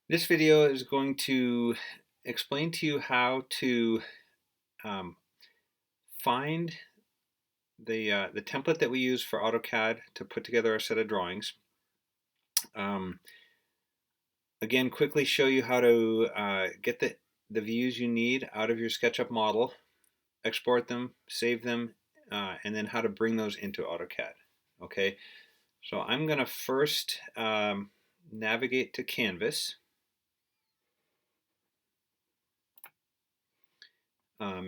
This video is going to explain to you how to um, find the template that we use for AutoCAD to put together our set of drawings. Um, Again, quickly show you how to get the views you need out of your SketchUp model, export them, save them, and then how to bring those into AutoCAD. Okay, so I'm going to first navigate to Canvas.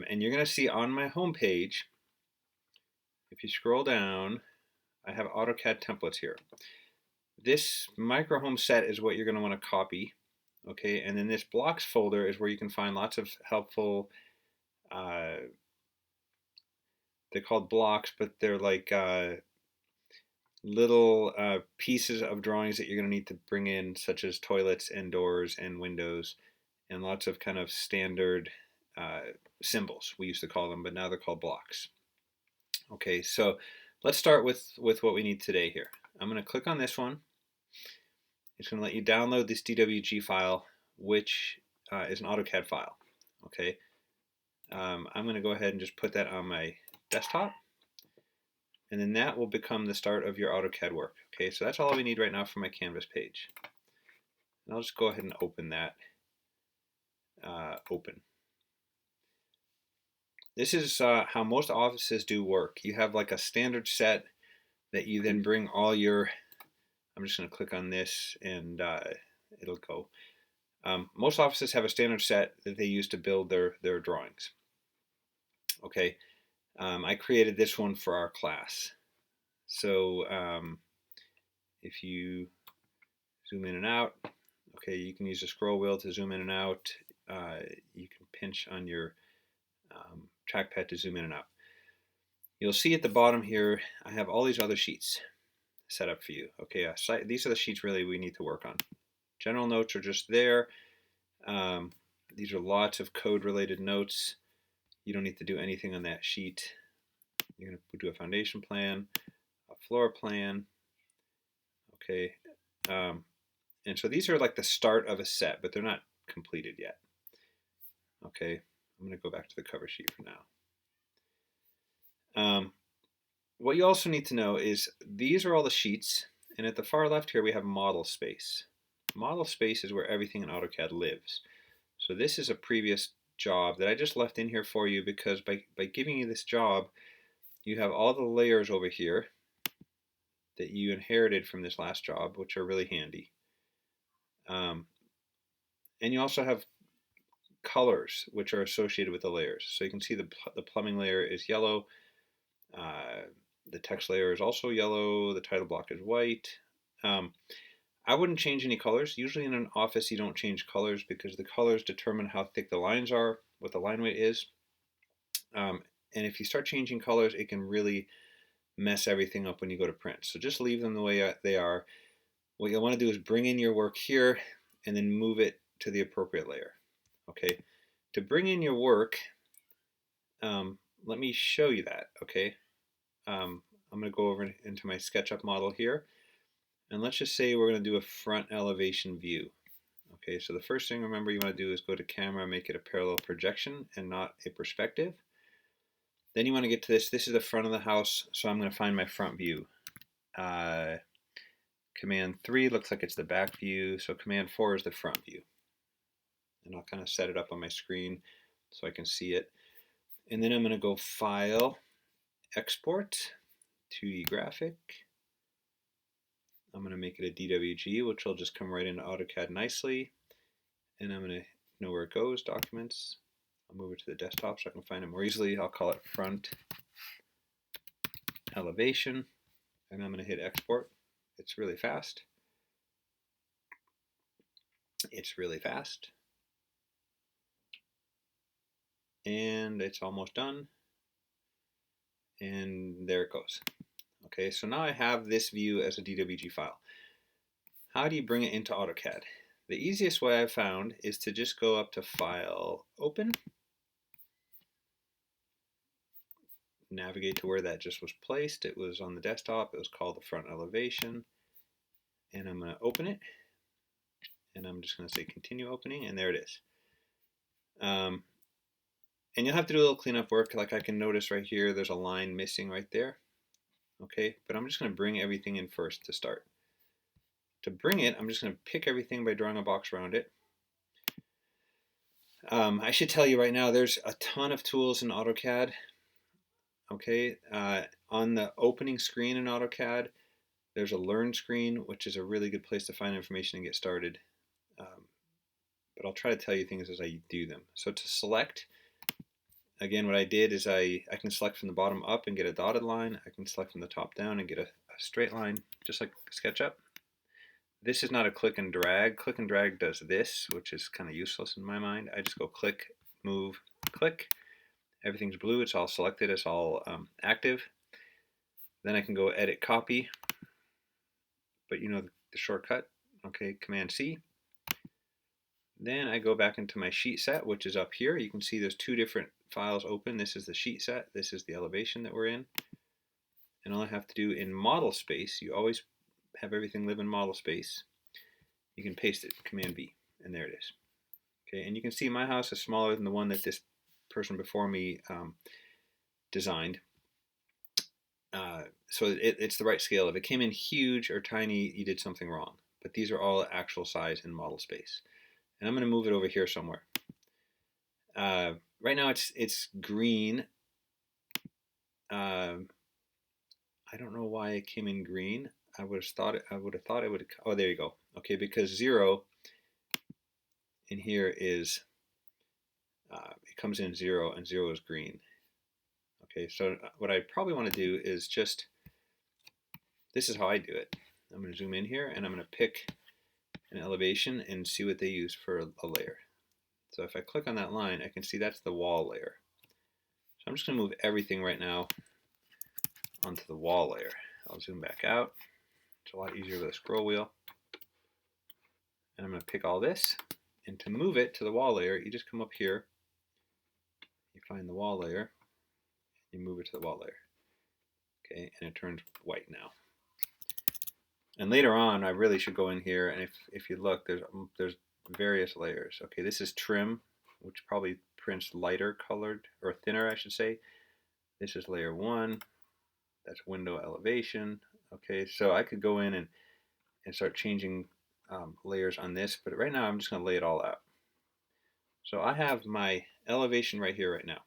And you're going to see on my home page, if you scroll down, I have AutoCAD templates here. This micro home set is what you're going to want to copy. Okay, and then this blocks folder is where you can find lots of helpful, they're called blocks, but they're like little pieces of drawings that you're going to need to bring in, such as toilets and doors and windows, and lots of kind of standard symbols, we used to call them, but now they're called blocks. Okay, so let's start with what we need today here. I'm going to click on this one. It's going to let you download this DWG file, which is an AutoCAD file. Okay, I'm going to go ahead and just put that on my desktop, and then that will become the start of your AutoCAD work. Okay, so that's all we need right now for my Canvas page. And I'll just go ahead and open that. Open. This is how most offices do work. You have like a standard set that you then bring all your, I'm just going to click on this and it'll go. Most offices have a standard set that they use to build their drawings. Okay, I created this one for our class. So if you zoom in and out, okay, you can use the scroll wheel to zoom in and out. You can pinch on your trackpad to zoom in and out. You'll see at the bottom here, I have all these other sheets set up for you. Okay, these are the sheets really we need to work on. General notes are just there. These are lots of code related notes. You don't need to do anything on that sheet. You're going to do a foundation plan, a floor plan. Okay, and so these are like the start of a set, but they're not completed yet. Okay, I'm going to go back to the cover sheet for now. What you also need to know is these are all the sheets, and at the far left here we have model space. Model space is where everything in AutoCAD lives. So this is a previous job that I just left in here for you because by giving you this job, you have all the layers over here that you inherited from this last job, which are really handy. And you also have colors which are associated with the layers. So you can see the plumbing layer is yellow, the text layer is also yellow, the title block is white. I wouldn't change any colors. Usually in an office you don't change colors because the colors determine how thick the lines are, what the line weight is. And if you start changing colors, it can really mess everything up when you go to print. So just leave them the way they are. What you'll want to do is bring in your work here and then move it to the appropriate layer. Okay, to bring in your work, let me show you that. Okay, I'm going to go over into my SketchUp model here, and let's just say we're going to do a front elevation view. Okay, so the first thing remember you want to do is go to camera, make it a parallel projection and not a perspective. Then you want to get to this. This is the front of the house, so I'm going to find my front view. Command 3 looks like it's the back view, so Command 4 is the front view. And I'll kind of set it up on my screen so I can see it. And then I'm going to go File, Export, 2D Graphic. I'm going to make it a DWG, which will just come right into AutoCAD nicely. And I'm going to know where it goes, Documents. I'll move it to the desktop so I can find it more easily. I'll call it Front Elevation. And I'm going to hit Export. It's really fast. It's really fast. And it's almost done. And there it goes. Okay, so now I have this view as a DWG file. How do you bring it into AutoCAD? The easiest way I've found is to just go up to File, Open, navigate to where that just was placed. It was on the desktop. It was called the front elevation. And I'm going to open it. and I'm just going to say continue opening, and there it is. And you'll have to do a little cleanup work. Like I can notice right here, there's a line missing right there. Okay, but I'm just going to bring everything in first to start. To bring it, I'm just going to pick everything by drawing a box around it. I should tell you right now, there's a ton of tools in AutoCAD. Okay, on the opening screen in AutoCAD, there's a learn screen, which is a really good place to find information and get started. But I'll try to tell you things as I do them. So to select, again, what I did is I can select from the bottom up and get a dotted line. I can select from the top down and get a straight line, just like SketchUp. This is not a click and drag. Click and drag does this, which is kind of useless in my mind. I just go click, move, click. Everything's blue. It's all selected. It's all active. Then I can go edit copy. But you know the shortcut. Okay, Command C. Then I go back into my sheet set, which is up here. You can see there's two different files open. This is the sheet set. This is the elevation that we're in. And all I have to do in model space, you always have everything live in model space. You can paste it, Command V, and there it is. Okay, and you can see my house is smaller than the one that this person before me designed. So it's the right scale. If it came in huge or tiny, you did something wrong. But these are all actual size in model space. And I'm going to move it over here somewhere. Right now it's green. I don't know why it came in green. I would have thought it would. Oh, there you go. Okay, because 0 in here is it comes in 0, and 0 is green. Okay, so what I probably want to do is just, this is how I do it. I'm going to zoom in here, and I'm going to pick an elevation and see what they use for a layer. So if I click on that line, I can see that's the wall layer. So I'm just going to move everything right now onto the wall layer. I'll zoom back out. It's a lot easier with a scroll wheel. And I'm going to pick all this. And to move it to the wall layer, you just come up here. You find the wall layer. You move it to the wall layer. Okay, and it turns white now. And later on, I really should go in here, and if you look, there's various layers. Okay, this is trim, which probably prints lighter colored, or thinner, I should say. This is layer 1. That's window elevation. Okay, so I could go in and start changing layers on this, but right now I'm just going to lay it all out. So I have my elevation right here right now.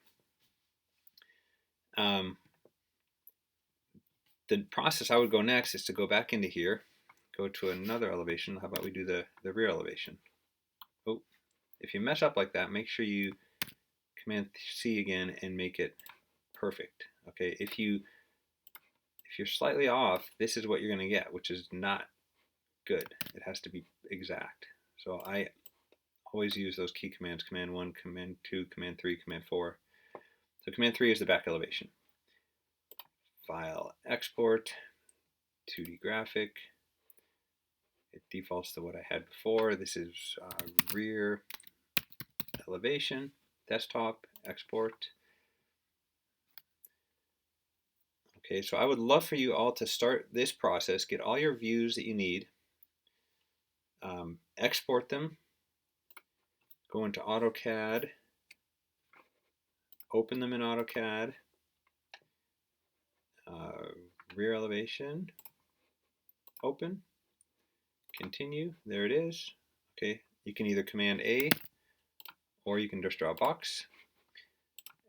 The process I would go next is to go back into here, go to another elevation. How about we do the rear elevation? Oh, if you mess up like that, make sure you Command C again and make it perfect. Okay, if you're slightly off, this is what you're going to get, which is not good. It has to be exact. So I always use those key commands, Command 1, Command 2, Command 3, Command 4. So Command 3 is the back elevation. File, export, 2D graphic. It defaults to what I had before. This is rear elevation, desktop, export. Okay, so I would love for you all to start this process, get all your views that you need, export them, go into AutoCAD, open them in AutoCAD, rear elevation, open, continue, there it is. Okay, you can either Command A, or you can just draw a box,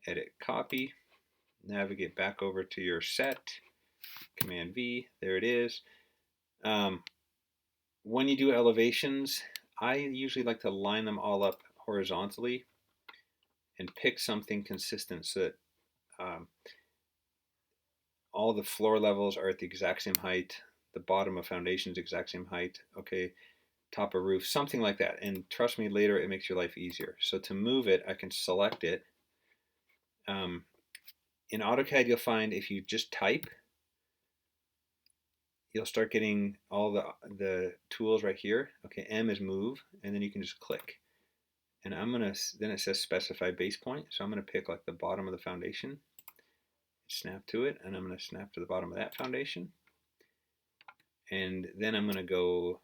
edit copy, navigate back over to your set, Command V, there it is. When you do elevations, I usually like to line them all up horizontally and pick something consistent so that all the floor levels are at the exact same height, the bottom of foundation is the exact same height, okay, top of roof, something like that. And trust me, later it makes your life easier. So to move it, I can select it. In AutoCAD, you'll find if you just type, you'll start getting all the tools right here. Okay, M is move, and then you can just click. And then it says specify base point. So I'm gonna pick like the bottom of the foundation, snap to it, and I'm gonna snap to the bottom of that foundation. And then I'm gonna go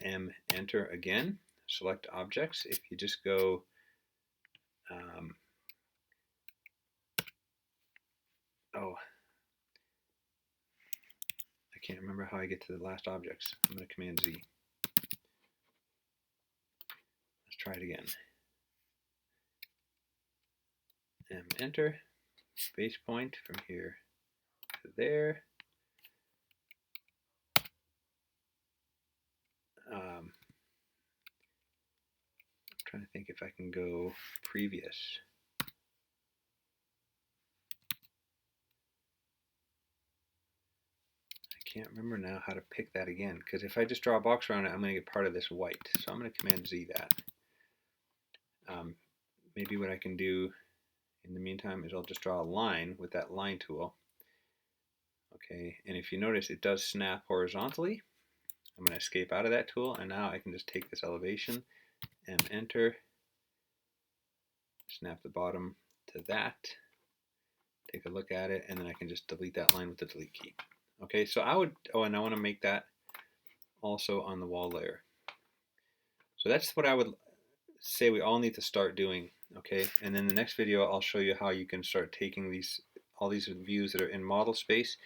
M, enter again, select objects. If you just go oh, I can't remember how I get to the last objects. I'm going to Command Z. Let's try it again. M, enter, base point from here to there. I'm trying to think if I can go previous. I can't remember now how to pick that again, because if I just draw a box around it, I'm going to get part of this white. So I'm going to Command Z that. Maybe what I can do in the meantime is I'll just draw a line with that line tool. Okay, and if you notice, it does snap horizontally. I'm going to escape out of that tool, and now I can just take this elevation and enter, snap the bottom to that, take a look at it, and then I can just delete that line with the delete key. Okay, so I would, oh, and I want to make that also on the wall layer. So that's what I would say we all need to start doing. Okay, and then the next video I'll show you how you can start taking all these views that are in model space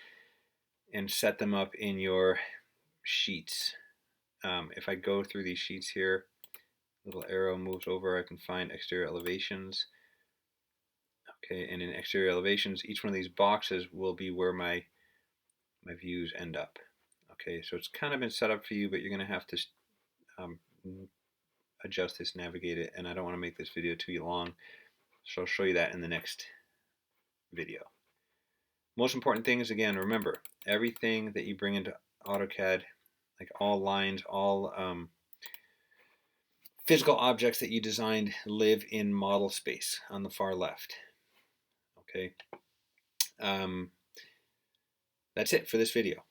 and set them up in your sheets. If I go through these sheets here, little arrow moves over, I can find exterior elevations. Okay, and in exterior elevations, each one of these boxes will be where my views end up. Okay, so it's kind of been set up for you, but you're going to have to adjust this, navigate it, and I don't want to make this video too long, so I'll show you that in the next video. Most important thing is, again, remember, everything that you bring into AutoCAD, like all lines, all physical objects that you designed, live in model space on the far left. Okay, that's it for this video.